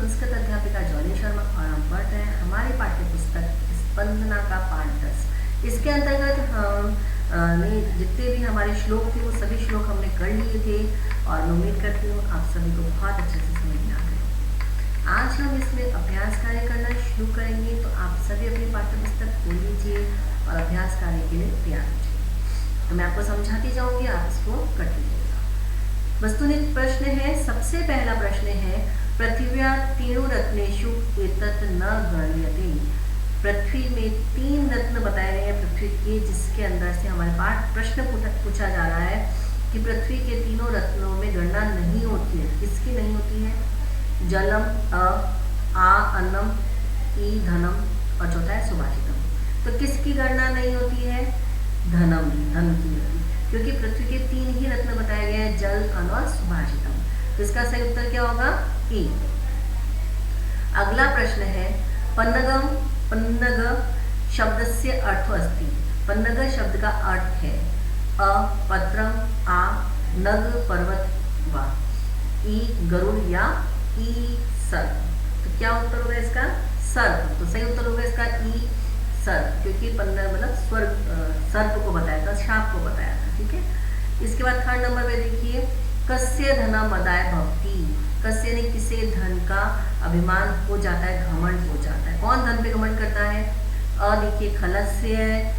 संस्कृत अध्यापिका जॉली शर्मा और हम पढ़ रहे हैं हमारी पाठ्य पुस्तक स्पंदना का पाठ 10। इसके अंतर्गत हम जितने भी हमारे श्लोक थे वो सभी श्लोक हमने कर लिए थे और मैं उम्मीद करती हूँ आप सभी को बहुत अच्छे से समझ में आ गए। आज हम इसमें अभ्यास कार्य करना शुरू करेंगे, तो आप सभी अपनी पाठ्य पुस्तक खोल लीजिए और अभ्यास कार्य के लिए तैयार कीजिए। तो मैं आपको समझाती जाऊँगी, आप इसको करते जाइएगा। वस्तुनिष्ठ प्रश्न है। सबसे पहला प्रश्न है, पृथिव्या तीणु रत्नेषु एतत् न गण्यते। पृथ्वी में 3 रत्न बताए गए हैं पृथ्वी के, जिसके अंदर से हमारे पाठ प्रश्न पूछा जा रहा है कि पृथ्वी के तीनों रत्नों में गणना नहीं होती है। किसकी नहीं होती है? जलम, आ, अन्नम, ई, धनम और चौथा है सुभाषितम। तो किसकी गणना नहीं होती है? धनम की, धन की होती, क्योंकि पृथ्वी के 3 ही रत्न बताए गए हैं, जल, अन्न और सुभाषितम। तो इसका सही उत्तर क्या होगा? ई। अगला प्रश्न है, पन्नगम, पन्नग शब्द से अर्थ अस्ति। पन्नग शब्द का अर्थ है अ पत्रम, आ नग पर्वत, व ई गरुड़ या ई सर्प। तो क्या उत्तर होगा इसका? सर्प। तो सही उत्तर होगा इसका ई सर्प, क्योंकि पन्नग मतलब स्वर्ग सर्प को बताया था, शाप को बताया था। ठीक है। इसके बाद 3rd नंबर पे देखिए, कस्य धनम अदाय भवति। कस्य ने किसे धन का अभिमान हो जाता है, घमंड हो जाता है। कौन धन पे घमंड करता है? अ देखिए खलस्य है,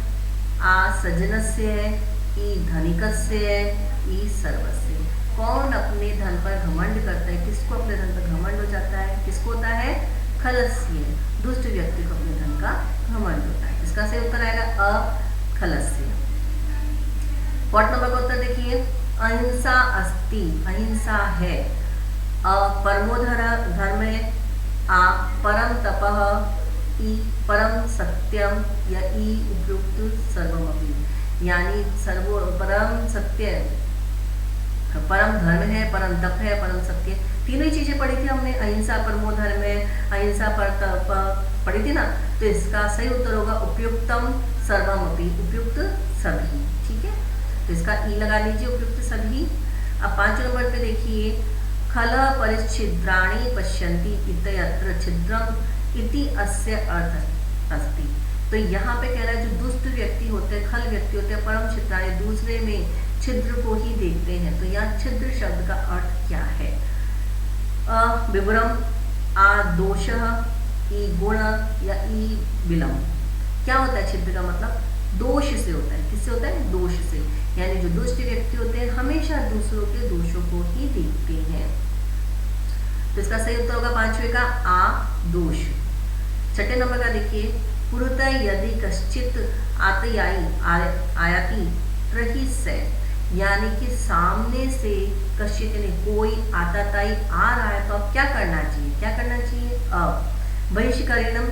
आ सजनस्य है, ई धनिकस्य है, ई सर्वस्य। कौन अपने धन पर घमंड करता है? किसको अपने धन पर घमंड हो जाता है? किसको होता है? खलस्य, दुष्ट व्यक्ति को अपने धन का घमंड होता है। इसका सही उत्तर आएगा अ खलस्य। 4th नंबर का उत्तर देखिए, अहिंसा अस्ति। अहिंसा है। अ परमो धर्म, आ परम तपः, ई परम सत्यम या ई उपयुक्त सर्वमपि। यानी परम सत्य, परम धर्म है, परम तप है, परम सत्य। तीनों ही चीजें पढ़ी थी हमने, अहिंसा, परमो धर्म, अहिंसा, पर तप पढ़ी थी ना। तो इसका सही उत्तर होगा उपयुक्तम सर्वमपि, उपयुक्त सभी। ठीक है, तो इसका ई लगा लीजिए, उपयुक्त सभी। अब 5 नंबर पे देखिए, खल परिच्छिद्राणि पश्यन्ति इत्यत्र छिद्रम इति अस्य अर्थ अस्ति। तो यहाँ पे कह रहा है जो दुष्ट व्यक्ति होते हैं, खल व्यक्ति होते हैं, परम छिद्राणि दूसरे में छिद्र को ही देखते हैं। तो यहाँ छिद्र शब्द का अर्थ क्या है? अ विवरम, आ दोषः, ई गुण या ई विलम। क्या होता है छिद्र का मतलब? दोष से होता है। किससे होता है? दोष से। यानी जो दुष्ट व्यक्ति होते हैं हमेशा दूसरों के दोषों को ही देखते हैं। तो इसका सही उत्तर होगा 5वें का आ दोष। 6ठे नंबर का देखिए, पुरतः यदि कश्चित आयाति त्रहिस्य, यानी कि सामने से कश्चित ने कोई आताताई आ रहा है तो अब क्या करना चाहिए? क्या करना चाहिए? बहिष्करणम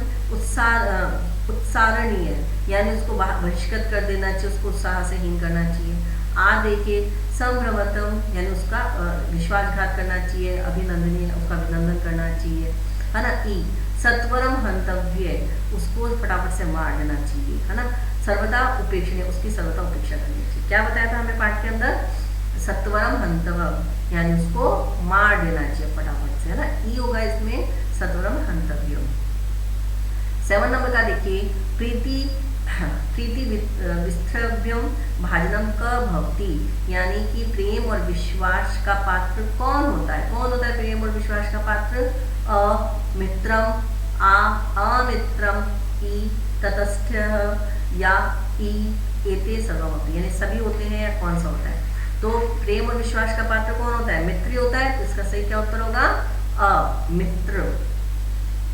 उत्सारणीय, यानी उसको बहिष्कृत कर देना चाहिए, उसको उत्साह से हीन करना चाहिए। आ देखिए संभ्रमतम, यानी उसका विश्वासघात करना चाहिए, अभिनंदनीय, उसका अभिनंदन करना चाहिए, है ना। ई सत्वरम हंतव्य, उसको फटाफट से मार देना चाहिए, है ना। सर्वदा उपेक्षणीय, उसकी सर्वदा उपेक्षा करनी चाहिए। क्या बताया था हमें पाठ के अंदर? सत्वरम हंतव्यम, यानी उसको मार देना चाहिए फटाफट से, है ना। ई होगा इसमें सत्वरम हंतव्यम। 7 नंबर का देखिए, प्रीति विस्त्रभ्यम भाजनम क भवति, यानी कि प्रेम और विश्वास का पात्र कौन होता है? कौन होता है प्रेम और विश्वास का पात्र? अ मित्रम, आ अमित्रम, ई तटस्थ या ई एते सर्वमपि, यानी सभी होते हैं या कौन सा होता है? तो प्रेम और विश्वास का पात्र कौन होता है? मित्र होता है। तो इसका सही क्या उत्तर होगा? अ मित्र।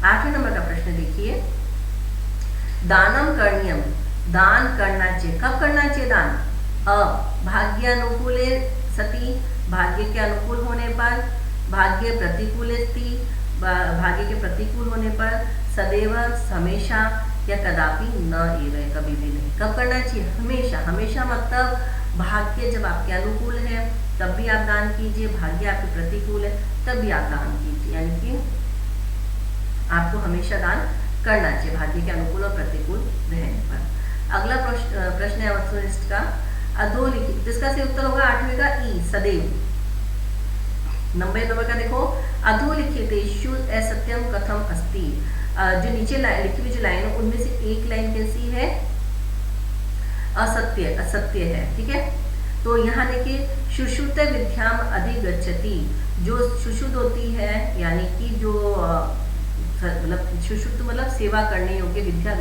8वें नंबर का प्रश्न देखिए, दानम करणीयम, दान करना चाहिए। कब करना चाहिए दान? अ भाग्यानुकूले सति, भाग्य के अनुकूल होने पर, भाग्य प्रतिकूल स्थिति, भाग्य के प्रतिकूल होने पर, सदैव हमेशा, या कदापि न एवं, कभी भी नहीं। कब करना चाहिए? हमेशा। हमेशा मतलब भाग्य जब आपके अनुकूल है तब भी आप दान कीजिए, भाग्य आपके प्रतिकूल है तब भी आप दान कीजिए, यानी कि आपको हमेशा दान करना चाहिए भाग्य के अनुकूल और प्रतिकूल रहने पर। अगला प्रश्न है वस्तुनिष्ठ का, अधोलिखित, जिसका सही उत्तर होगा 8वें का ई सदैव। 90 नंबर का देखो, अधोलिखितेषु असत्यम कथम अस्ति। जो नीचे लिखी हुई जो लाइन है उनमें से एक लाइन कैसी है, असत्य, असत्य है, ठीक है। तो यहाँ देखिए सुश्रुत विद्याम अधिगच्छति, जो सुश्रुत होती है यानी कि जो मतलब सुश्रुत मतलब सेवा करने योग्य विद्या,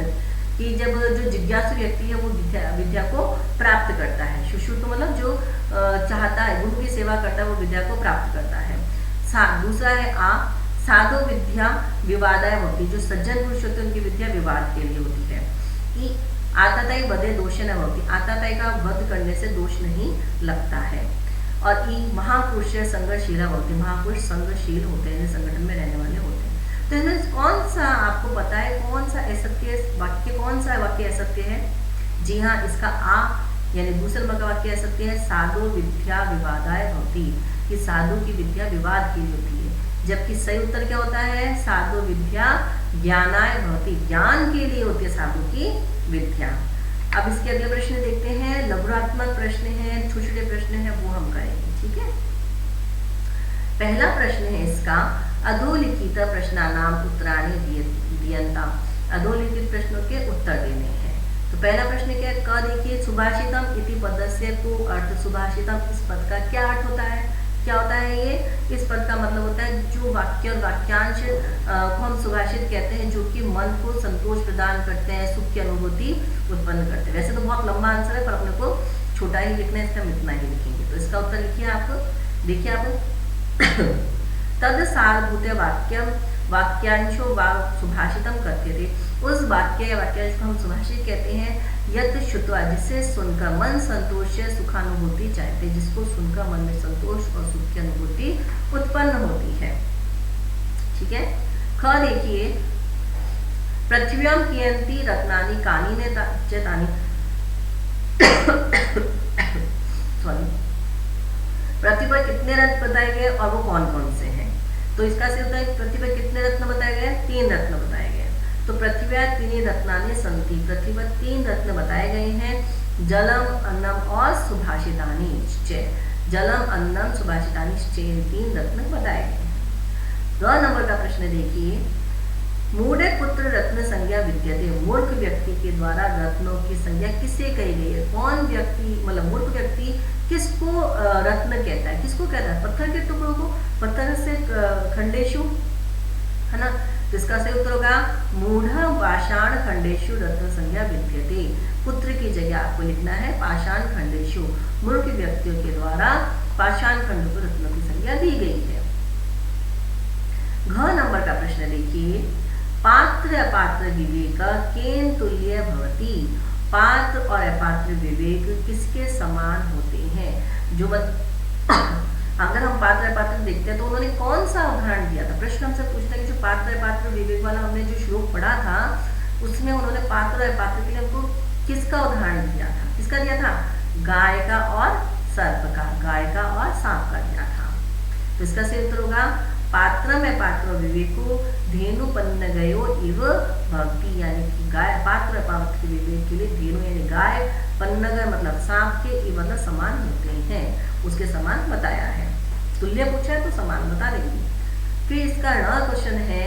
कि जब जो जिज्ञासु व्यक्ति है वो विद्या को प्राप्त करता है। सुश्रुत मतलब जो चाहता है, गुरु की सेवा करता है, वो विद्या को प्राप्त करता है। दूसरा है साधु विद्या विवादाय होती, जो सज्जन पुरुष होते हैं उनकी विद्या विवाद के लिए होती है। ई आताताई वधे दोष न होती, आताताई का वध करने से दोष नहीं लगता है। और ई महापुरुष संघर्षशीला होती, महापुरुष संघर्षशील होते हैं, संगठन में रहने वाले होते हैं। तो इसमें कौन सा आपको पता है, कौन सा असत्य वाक्य, कौन सा वाक्य असत्य है? जी हाँ, इसका यानी दूसरे नंबर का वाक्य असत्य है, साधु विद्या विवादाय होती, कि साधु की विद्या विवाद की होती है। जबकि सही उत्तर क्या होता है, साधु विद्या ज्ञानाय भवति, ज्ञान के लिए होती है साधु की विद्या। अब इसके अगले प्रश्न देखते हैं, लघुरात्मक प्रश्न है, छोटे छोटे प्रश्न है, वो हम करेंगे, ठीक है। पहला प्रश्न है इसका, अधोलिखित प्रश्नानाम उत्तराणि दीयन्ताम्, अधोलिखित प्रश्नों के उत्तर देने हैं। तो पहला प्रश्न क्या है, क देखिए, सुभाषितम इति पदस्य को अर्थ, सुभाषितम इस पद का क्या अर्थ होता है, क्या होता है ये, इस पद का मतलब होता है जो वाक्य और वाक्यांश को हम सुभाषित कहते हैं, जो कि मन को संतोष प्रदान करते हैं, सुख की अनुभूति उत्पन्न करते हैं। वैसे तो बहुत लंबा आंसर है, पर अपने को छोटा ही लिखना है, इसका हम इतना ही लिखेंगे। तो इसका उत्तर लिखिए आप, देखिए आप तद सारभूत वाक्यम वाक्यांशो वा सुभाषितम करते थे, उस वाक्य या वाक्यांश को हम सुभाषित कहते हैं। यत श्रुत्वा, जिससे सुनकर मन संतोष या सुखानुभूति चाहते, जिसको सुनकर मन में संतोष और सुख की अनुभूति उत्पन्न होती है, ठीक है। ख देखिए, पृथ्व्याम कियन्ति रत्नानि कानि ने तानि सॉरी, पृथ्वी पर कितने रत्न बताए गए और वो कौन कौन से हैं? तो इसका से होता है पृथ्वी पर कितने रत्न बताए गए, 3 रत्न बताए गए। तो पृथ्वी 3 रत्नानि सन्ति, पृथ्वी पर 3 रत्न बताए गए हैं, जलम अन्नम और सुभाषितानि च, जलम अन्नम सुभाषितानि च, 3 रत्न बताए गए हैं। 2 नंबर का प्रश्न देखिए, मूढ़े पुत्र रत्न संज्ञा विद्यते, मूर्ख व्यक्ति के द्वारा रत्नों की संज्ञा किसे कही गई है? कौन व्यक्ति, मतलब मूर्ख व्यक्ति किसको रत्न कहता है, किसको कहता है? पत्थर के टुकड़ों को, पत्थर से खंडेशु, है ना। तो इसका सही उत्तर होगा मूढ़ पाषाण खंडेशु रत्न संज्ञा विद्यते, पुत्र की जगह आपको लिखना है पाषाण खंडेशु, मूर्ख व्यक्तियों के द्वारा पाषाण खंड को रत्नों की संज्ञा दी गई है। घ नंबर का प्रश्न देखिए, पात्र अपात्र विवेक केन तुल्य भवति, पात्र और अपात्र विवेक किसके समान होते हैं? जो अगर हम पात्र अपात्र देखते हैं तो उन्होंने कौन सा उदाहरण दिया था? प्रश्न हमसे पूछता है कि जो पात्र अपात्र विवेक वाला हमने जो श्लोक पढ़ा था उसमें उन्होंने पात्र अपात्र के लिए हमको किसका उदाहरण दिया था? किसका दिया था? गाय का और सर्प का, गाय का और सांप का दिया था। तो इसका सही उत्तर होगा पात्र में पात्र विवेको धेनु पन्न गयो इव भक्ति, यानी कि गाय पात्र पात्र विवेक के लिए धेनु यानी गाय, पन्नगर मतलब सांप के, इव मतलब समान होते हैं, उसके समान बताया है। तुल्य पूछा है तो समान बता देंगे। फिर इसका ण क्वेश्चन है,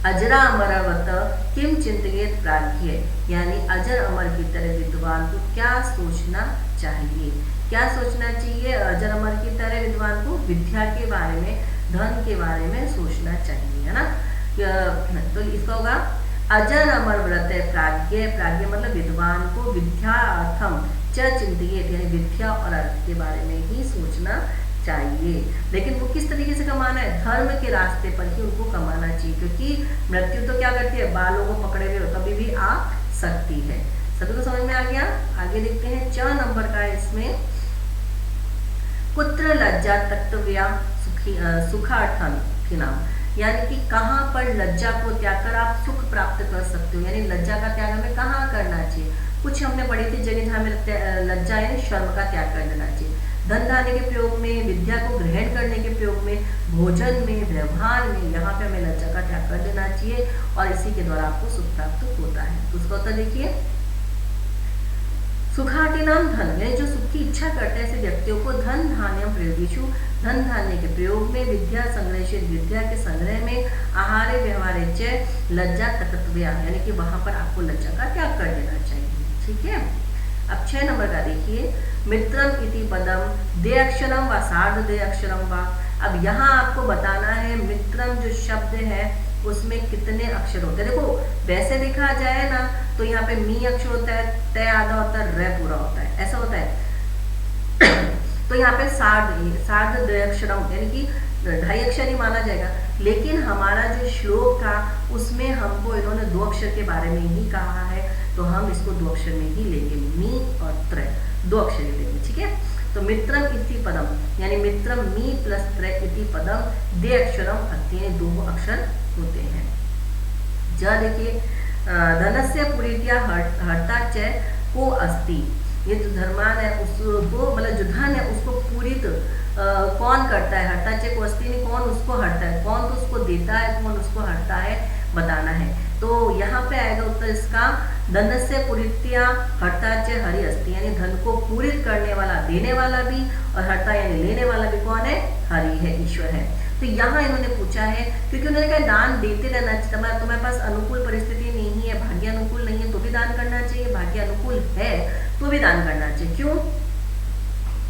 अजरा अमरवत किम चिंतयेत प्राज्ञ, यानी अजर अमर की तरह विद्वान को क्या सोचना चाहिए? क्या सोचना चाहिए? अजर अमर की तरह विद्वान को विद्या के बारे में, धन के बारे में सोचना चाहिए, है ना। तो इसका होगा अजर अमर व्रत प्राज्ञ, प्राज्ञ मतलब विद्वान को विद्या अर्थम च चिंतयेत, यानी विद्या और अर्थ के बारे में ही सोचना चाहिए। लेकिन वो किस तरीके से कमाना है? धर्म के रास्ते पर ही उनको कमाना चाहिए, क्योंकि मृत्यु तो क्या करती है, बालों को पकड़े हुए कभी भी आ सकती है। सभी को समझ में आ गया? आगे देखते हैं, 4 नंबर का इसमें, कुत्र लज्जा तक्तव्या सुखार्थम, यानी कि कहाँ पर लज्जा को त्याग कर आप सुख प्राप्त कर सकते हो, यानी लज्जा का त्याग हमें कहाँ करना चाहिए? कुछ हमने पढ़ी थी जगह जहाँ हमें लज्जा यानी शर्म का त्याग कर देना चाहिए। धन धान्य के प्रयोग में, विद्या को ग्रहण करने के प्रयोग में, भोजन में, व्यवहार में, यहाँ पे हमें लज्जा का त्याग कर देना चाहिए और इसी के द्वारा आपको सुख प्राप्त होता है। तो उसका उत्तर देखिए, सुखाटीनाम धन, यानी जो सुख की इच्छा करते हैं ऐसे व्यक्तियों को धन धान्यम प्रयोगेषु, धन धान्य के प्रयोग में, विद्या संग्रहित, विद्या के संग्रह में, आहारे व्यवहारे च लज्जा तत्त्वया, यानी कि वहां पर आपको लज्जा का त्याग कर देना चाहिए। ठीक है। अब 6 नंबर का देखिए, मित्रम इति पदम दे अक्षरम व सार्ध दे अक्षरम व। अब यहाँ आपको बताना है मित्रम जो शब्द है उसमें कितने अक्षर होते हैं। देखो वैसे देखा जाए ना तो यहाँ पे मी अक्षर होता है, तय आधा होता है, रे पूरा होता है, ऐसा होता है। तो यहाँ पे सार्ध द्वयक्षरम यानी कि 2.5 अक्षर ही माना जाएगा। लेकिन हमारा जो श्लोक था उसमें हमको इन्होंने 2 अक्षर के बारे में ही कहा है, तो हम इसको 2 अक्षर में ही लेंगे, मी और त्र 2 अक्षर ही लेंगे। ठीक है। तो मित्रम इति पदम यानी मित्रम मी प्लस त्र इति पदम दे अक्षरम अति, 2 अक्षर होते हैं। ज देखिए, धनस्य पुरीत्या हर्ता च को अस्ति, ये जो धर्मान है उसको मतलब जो धन है उसको पूरित कौन करता है, हरता चे को अस्ति नहीं, कौन उसको हरता है, कौन तो उसको देता है, कौन उसको हरता है, बताना है। तो यहाँ पे आएगा उत्तर इसका, धनस्य पुरीत्या हरता चे हरि अस्ति, यानी धन को पूरित करने वाला, देने वाला भी, और हरता यानी लेने वाला भी कौन है, हरि है, ईश्वर है। तो यहाँ इन्होंने पूछा है क्योंकि उन्होंने कहा दान देते रहना चाहिए। तुम्हारे पास अनुकूल परिस्थिति नहीं है, भाग्य अनुकूल नहीं है तो भी दान करना चाहिए, भाग्य अनुकूल है तो भी दान करना चाहिए। क्यों?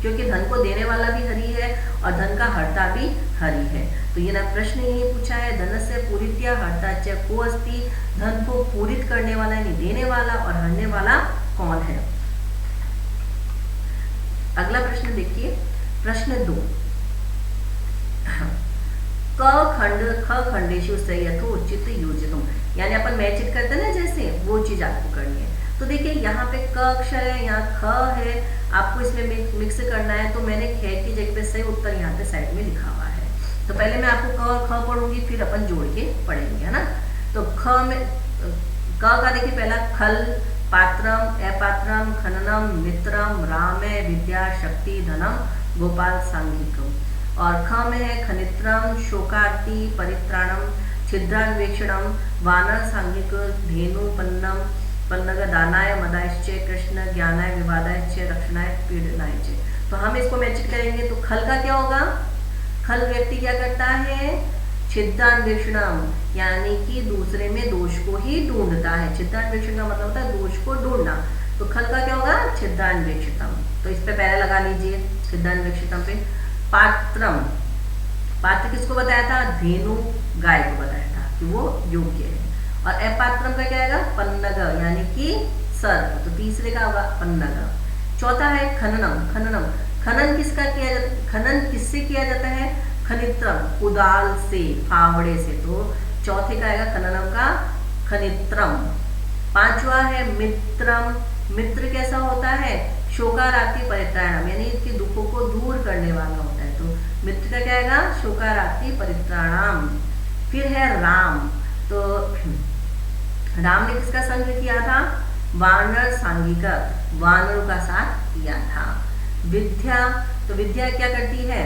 क्योंकि धन को देने वाला भी हरि है और धन का हरता भी हरि है। तो ये ना प्रश्न यही पूछा है, धनस्य पूरित्या हरता च को अस्ति, धन को पूरित करने वाला यानी देने वाला और हरने वाला कौन है। अगला प्रश्न देखिए, प्रश्न 2, क खंड ख खंडेशु से यथोचित योजितम, यानी अपन मैच इट करते हैं ना जैसे, वो चीज आपको करनी है। तो देखिए यहाँ पे क अक्षर है, यहाँ ख है, आपको इसमें मिक्स करना है। तो मैंने ख की जगह पे सही उत्तर यहाँ पे साइड में लिखा हुआ है। तो पहले मैं आपको क और ख पढ़ूंगी, फिर अपन जोड़ के पढ़ेंगे, है ना। तो ख में क का देखिए पहला खल, पात्रम, अपात्रम, खननम, मित्रम, राम, विद्या, शक्ति, धनम, गोपाल, सांघिकम। और ख में है खनित्रम, शोकार्ति, परित्राणम, छिद्रान्वेक्षणम, वानर, सांघिक, धेनु, पन्नम, पन्नग, दानाय, मदायश्च, कृष्ण, ज्ञानाय, विवादायश्च, रक्षणाय, पीड़नायश्च। तो हम इसको मैच करेंगे। तो खल का क्या होगा, खल व्यक्ति क्या करता है, छिद्रान्वेक्षणम, यानी कि दूसरे में दोष को ही ढूंढता है। छिद्रान्वेक्षण का मतलब होता है दोष को ढूंढना। तो खल का क्या होगा, छिद्रान्वेक्षितम। तो इस पे पहले लगा लीजिए छिद्रान्वेक्षितम पे। पात्रम, पात्र किसको बताया था, धेनु गाय को बताया था कि वो योग्य है। और अपात्रम का क्या आएगा, पन्नग, यानी कि सर्प। तो तीसरे का होगा पन्नग। चौथा है खननम, खननम, खनन किसका किया जाता, खनन किससे किया जाता है, खनित्रम, कुदाल से, फावड़े से। तो चौथे का आएगा खननम का खनित्रम। पांचवा है मित्रम, मित्र कैसा होता है, शोकाराति परित्राणम, यानी इसके दुखों को दूर करने वाला होता है। तो मित्र का क्या आएगा, शोकाराति परित्राणम। फिर है राम, तो राम ने किसका संग किया था, वानर सांघिका, वानरों का साथ किया था। विद्या, तो विद्या क्या करती है,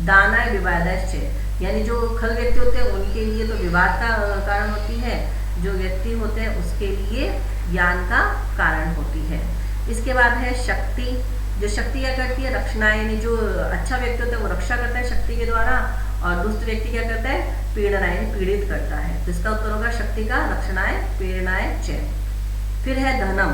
दानाय विवादाश्च, यानी जो खल व्यक्ति होते हैं उनके लिए तो विवाद का कारण होती है, जो व्यक्ति होते हैं उसके लिए ज्ञान का कारण होती है। इसके बाद है शक्ति, जो शक्ति क्या करती है, रक्षणा, यानी जो अच्छा व्यक्ति होता है वो रक्षा करता है शक्ति के द्वारा, और दुष्ट व्यक्ति क्या करता है, पीड़ना यानी पीड़ित करता है। तो इसका उत्तर होगा शक्ति का रक्षणाय पीड़नाय च। फिर है धनम,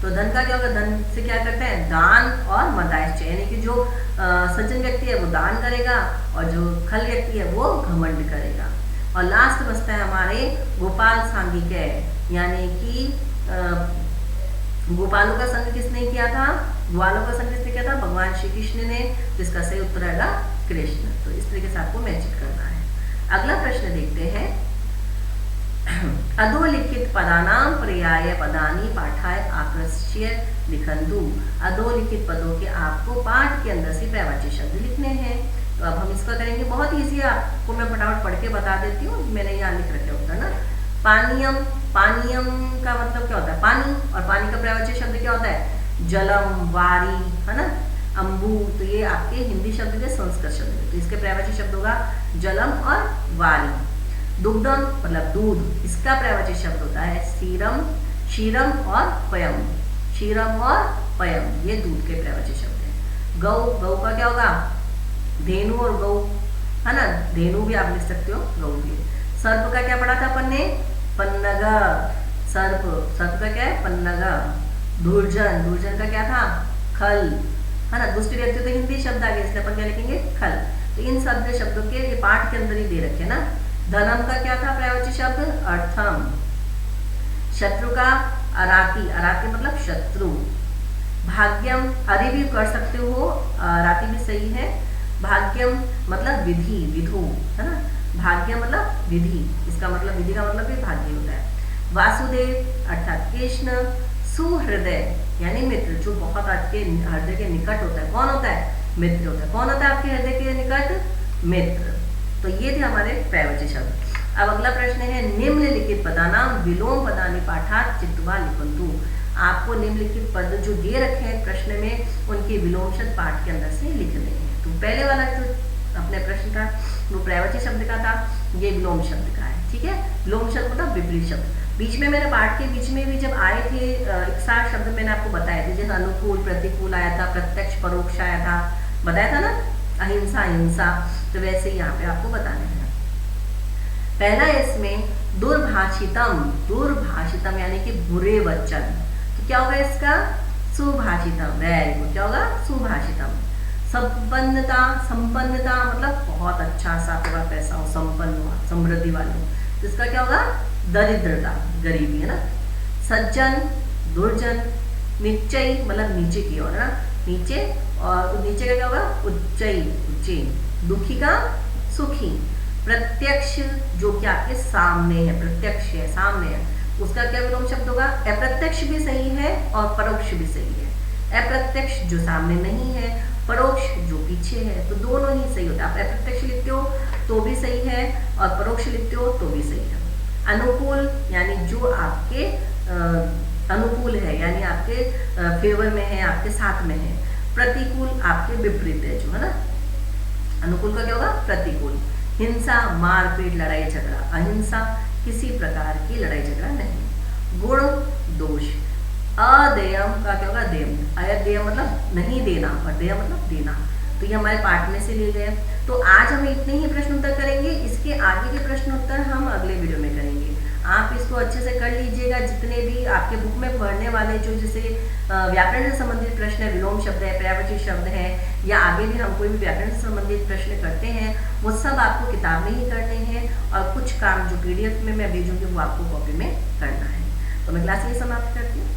तो धन का क्या होगा, धन से क्या करता है, दान और मदायश्च, यानी कि जो सज्जन व्यक्ति है वो दान करेगा और जो खल व्यक्ति है वो घमंड करेगा। और लास्ट बचता है हमारे गोपाल सांघिक, यानी कि गोपालों का संग किसने किया था, ग्वालों का संग किसने किया था, भगवान श्री कृष्ण ने। जिसका सही उत्तर आएगा कृष्ण। तो इस तरीके से आपको मैच करना है। अगला प्रश्न देखते हैं, अधोलिखित पदानाम पर्याय पदानी पाठाय आकृष्य लिखन्तु। अधोलिखित पदों के आपको पाठ के अंदर से पर्यायवाची शब्द लिखने हैं। तो अब हम इसका करेंगे, बहुत ईजी है, आपको मैं फटाफट पढ़ के बता देती हूँ। मैंने यहाँ लिख रखे होता है ना, पानीयम, पानीयम का मतलब क्या होता है, पानी, और पानी का पर्यायवाची शब्द क्या होता है, जलम, वारी, है ना, अम्बू। तो ये आपके हिंदी शब्द के संस्कृत शब्द है। तो इसके पर्यायवाची शब्द होगा जलम और वारी। दुग्धम मतलब दूध, इसका पर्यायवाची शब्द होता है क्षीरम, क्षीरम और पयम, क्षीरम और पयम, ये दूध के पर्यायवाची शब्द है। गौ, गौ का क्या होगा? धेनु और गौ, है ना, धेनु भी आप लिख सकते हो, गौ भी। सर्प का क्या पढ़ा था अपन ने? पन्नग, सर्प, सर्प का क्या है? पन्नग। धूर्जन, धूर्जन का क्या था? खल, है ना। दूसरी व्यक्ति तो हिंदी शब्द आ गए, इसलिए अपन क्या लिखेंगे? खल। तो इन शब्दों के ये पाठ के अंदर ही दे रखे ना। धनम का क्या था पर्यायवाची शब्द? अर्थम। शत्रु का अराति, अराति मतलब शत्रु। भाग्यम, अरे भी कर सकते हो, अराति भी सही है। भाग्यम मतलब विधि, विधु, है ना। भाग्य मतलब विधि, इसका मतलब विधि का मतलब भी भाग्य होता है। वासुदेव अर्थात कृष्ण। सुहृदय यानी मित्र, जो बहुत आपके हृदय के निकट होता है। कौन होता है? मित्र होता है। कौन होता है आपके हृदय के निकट? मित्र। तो ये थे हमारे पर्यायवाची शब्द। अब अगला प्रश्न है, निम्नलिखित पदानाम विलोम पदानि पाठात् चित्वा लिखन्तु। आपको निम्नलिखित पद जो दे रखे हैं प्रश्न में, उनके विलोम शब्द पाठ के अंदर से लिखने हैं। तो पहले वाला जो अपने प्रश्न था वो पर्यायवाची शब्द का था, ये विलोम शब्द का है। ठीक है, विलोम शब्द मतलब विपरीत शब्द। बीच में मैंने पाठ के बीच में भी जब आए थे एक साथ शब्द मैंने आपको बताया थे, जैसे अनुकूल, प्रतिकूल आया था, प्रत्यक्ष परोक्ष आया था, बताया था ना, अहिंसा हिंसा। तो वैसे ही यहाँ पे आपको बताना है। पहला इसमें दुर्भाषितम, दुर्भाषितम यानी कि बुरे वचन। तो क्या होगा इसका? सुभाषितम। वेरी गुड, क्या होगा? सुभाषितम। संपन्नता, संपन्नता मतलब बहुत अच्छा सा आपके पास पैसा हो, संपन्न हुआ, समृद्धि वाले हो। तो इसका क्या होगा? दरिद्रता, गरीबी, है ना। सज्जन, दुर्जन। निश्चय मतलब नीचे की ओर, है ना, नीचे, और नीचे का क्या होगा? उच्चई, ऊंचे। दुखी का सुखी। प्रत्यक्ष जो कि आपके सामने है, प्रत्यक्ष है, सामने है, उसका क्या विलोम शब्द होगा? अप्रत्यक्ष भी सही है और परोक्ष भी सही है। अप्रत्यक्ष जो सामने नहीं है, परोक्ष जो पीछे है, तो दोनों ही सही होता है। आप अप्रत्यक्ष लिखते हो तो भी सही है और परोक्ष लिखते हो तो भी सही है। अनुकूल यानी जो आपके अनुकूल है, यानी आपके फेवर में है, आपके साथ में है। प्रतिकूल आपके विपरीत है, जो है ना। अनुकूल का क्या होगा? प्रतिकूल। हिंसा मारपीट, लड़ाई झगड़ा। अहिंसा किसी प्रकार की लड़ाई झगड़ा नहीं। गुण दोष। अदेयम का क्या होगा? देयम। अदेयम मतलब नहीं देना और देयम मतलब देना। तो ये हमारे पाठ में से लिए गए। तो आज हम इतने ही प्रश्न उत्तर करेंगे, इसके आगे के प्रश्न उत्तर हम अगले वीडियो में करेंगे। आप इसको अच्छे से कर लीजिएगा। जितने भी आपके बुक में पढ़ने वाले जो जैसे व्याकरण से संबंधित प्रश्न है, विलोम शब्द है, पर्यायवाची शब्द है, या आगे भी हम कोई भी व्याकरण से संबंधित प्रश्न करते हैं, वो सब आपको किताब में ही करने हैं, और कुछ काम जो PDF में मैं भेजूंगी वो आपको कॉपी में करना है। तो मैं क्लास ये समाप्त करती हूँ।